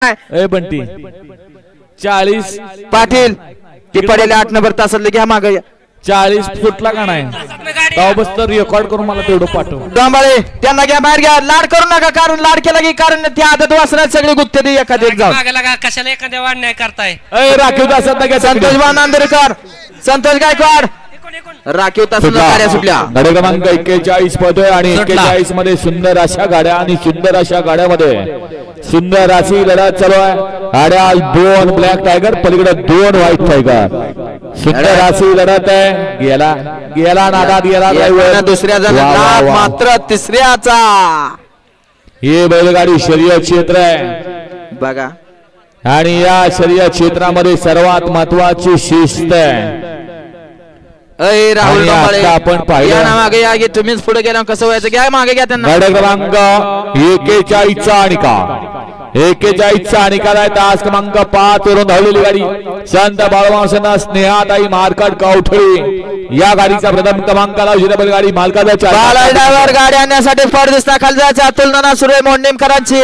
ए बंटी 40 पाटील की पडेल 8 नंबर तासातले घ्या मागे 40 फुटला का नाही तेव्हा बस तर रेकॉर्ड करून मला तेवढं पाठव. डोंबाळे त्यांना घ्या बाहेर घ्या. लाड करू नका कारण लाड केला की कारण त्या आदत वासनात सगळे गुत्ते दे एखादे एक जाऊ कशाला एखाद्या वाढ करताय. ए राखीव तासात घ्या संतोष नांदेडकर संतोष गायकवाड राखीव तासात गाड्या सुटल्या. गाडी क्रमांक 41 पळतोय आणि 41 मध्ये सुंदर अशा गाड्या आणि सुंदर अशा गाड्यामध्ये सुंदर अशी लढत चालू आहे. गाड्या 2 ब्लॅक टायगर पलीकडे 2 व्हाईट टायगर सुंदर अशी लढत आहे. गेला गेला नादात गेला दुसऱ्या जणांना मात्र तिसऱ्याचा हे बैलगाडी शर्यत क्षेत्र आहे बघा आणि या शर्यत क्षेत्रामध्ये सर्वात महत्वाची शिस्त आहे. अय राहुल डोंबाळे आपण पाहिलं मागे या की तुम्हीच पुढे गेला कसं व्हायचं घ्या मागे घ्या त्यांना. गाडी क्रमांक 41 चा अनिका 41 चा अनिकाला तास क्रमांक 5 वरून धावलेली गाडी संत बाळवासना स्नेहाताई मार्कट कवठळी या गाडीचा प्रथम क्रमांकाला जिल्हा गाडी मालकाचा ड्रायव्हर गाडी आणण्यासाठी फड दिसता खाली जायचा अतुल नाना सुरे मोंडीमकरांची